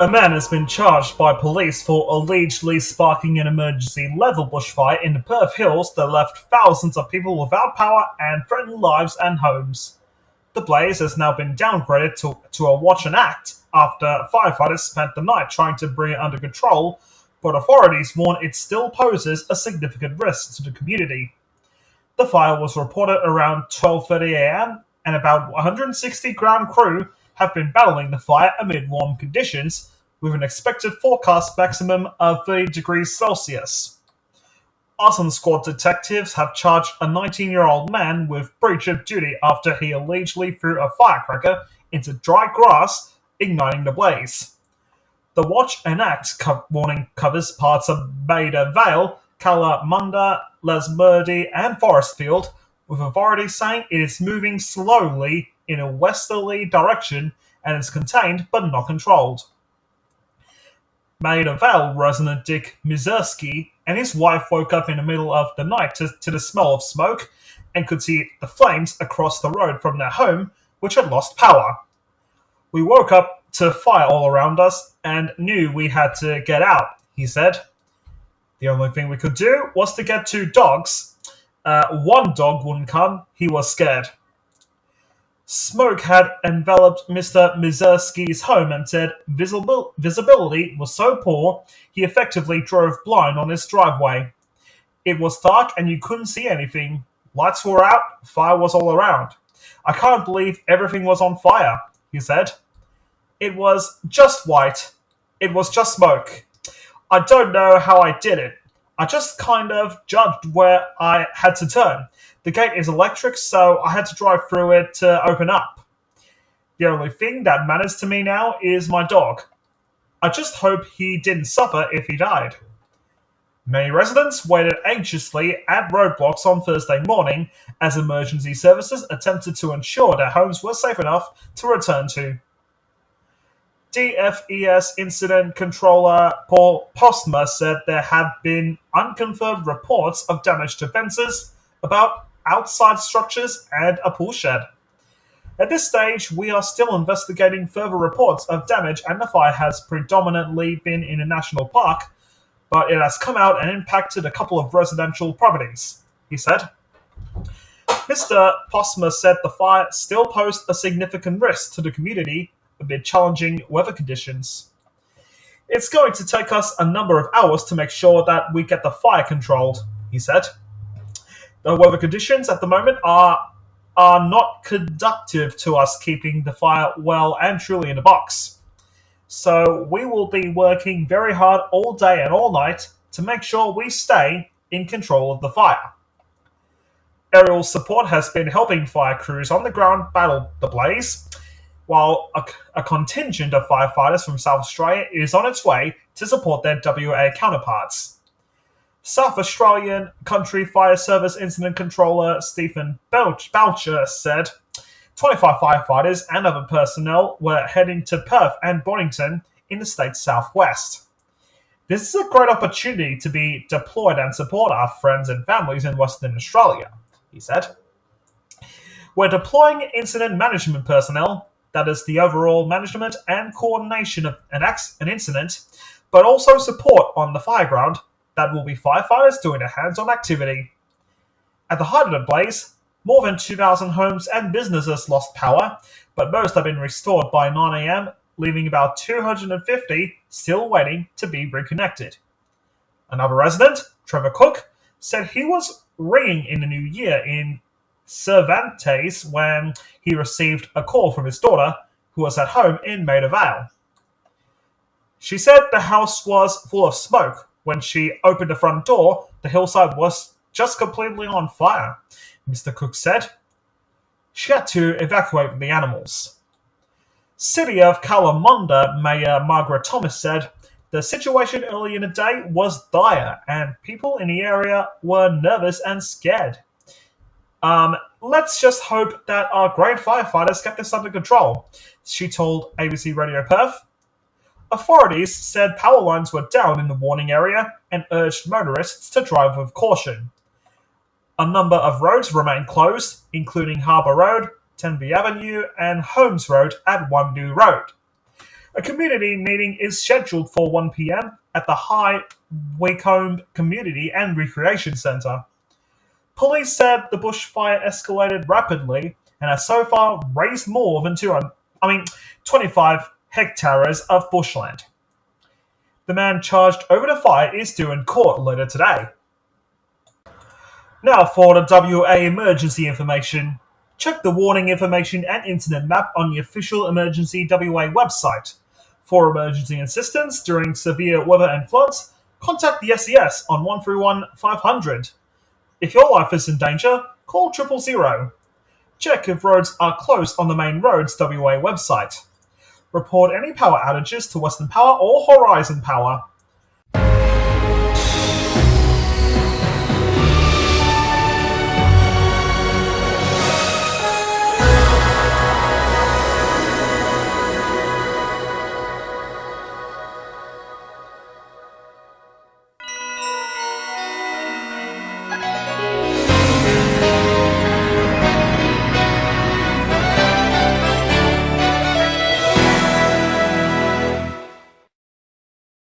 A man has been charged by police for allegedly sparking an emergency-level bushfire in the Perth Hills that left thousands of people without power and threatened lives and homes. The blaze has now been downgraded to a watch and act after firefighters spent the night trying to bring it under control, but authorities warn it still poses a significant risk to the community. The fire was reported around 12:30 a.m., and about 160 ground crew have been battling the fire amid warm conditions, with an expected forecast maximum of 30 degrees Celsius. Arson squad detectives have charged a 19-year-old man with breach of duty after he allegedly threw a firecracker into dry grass, igniting the blaze. The Watch and Act warning covers parts of Maida Vale, Kalamunda, Lesmurdy, and Forestfield, with authorities saying it is moving slowly in a westerly direction and is contained but not controlled. Maida Vale resident Dick Mizerski and his wife woke up in the middle of the night to the smell of smoke and could see the flames across the road from their home, which had lost power. "We woke up to fire all around us and knew we had to get out," he said. "The only thing we could do was to get two dogs. One dog wouldn't come. He was scared." Smoke had enveloped Mr. Mizerski's home and said visibility was so poor he effectively drove blind on his driveway. "It was dark and you couldn't see anything. Lights were out, fire was all around. I can't believe everything was on fire," he said. "It was just white. It was just smoke. I don't know how I did it. I just kind of judged where I had to turn. The gate is electric, so I had to drive through it to open up. The only thing that matters to me now is my dog. I just hope he didn't suffer if he died." Many residents waited anxiously at roadblocks on Thursday morning as emergency services attempted to ensure their homes were safe enough to return to. DFES Incident Controller Paul Postma said there had been unconfirmed reports of damage to fences, about outside structures, and a pool shed. "At this stage, we are still investigating further reports of damage, and the fire has predominantly been in a national park, but it has come out and impacted a couple of residential properties," he said. Mr. Postma said the fire still posed a significant risk to the community amid challenging weather conditions. "It's going to take us a number of hours to make sure that we get the fire controlled," he said. "The weather conditions at the moment are not conducive to us keeping the fire well and truly in the box. So we will be working very hard all day and all night to make sure we stay in control of the fire." Aerial support has been helping fire crews on the ground battle the blaze, while a contingent of firefighters from South Australia is on its way to support their WA counterparts. South Australian Country Fire Service Incident Controller Stephen Boucher said 25 firefighters and other personnel were heading to Perth and Bonington in the state's southwest. "This is a great opportunity to be deployed and support our friends and families in Western Australia," he said. "We're deploying incident management personnel, that is the overall management and coordination of an incident, but also support on the fireground. That will be firefighters doing a hands-on activity." At the height of the blaze, more than 2,000 homes and businesses lost power, but most have been restored by 9 a.m., leaving about 250 still waiting to be reconnected. Another resident, Trevor Cook, said he was ringing in the new year in Cervantes when he received a call from his daughter, who was at home in Maida Vale. She said the house was full of smoke. When she opened the front door, the hillside was just completely on fire, Mr. Cook said. She had to evacuate the animals. City of Kalamunda Mayor Margaret Thomas said the situation early in the day was dire and people in the area were nervous and scared. Let's just hope that our great firefighters get this under control," she told ABC Radio Perth. Authorities said power lines were down in the warning area and urged motorists to drive with caution. A number of roads remain closed, including Harbour Road, Tenby Avenue, and Holmes Road at Wandoo Road. A community meeting is scheduled for 1 p.m. at the High Wycombe Community and Recreation Centre. Police said the bushfire escalated rapidly and has so far razed more than 25 hectares of bushland. The man charged over the fire is due in court later today. Now for the WA emergency information. Check the warning information and incident map on the official Emergency WA website. For emergency assistance during severe weather and floods, contact the SES on 131 500. If your life is in danger, call 000. Check if roads are closed on the Main Roads WA website. Report any power outages to Western Power or Horizon Power.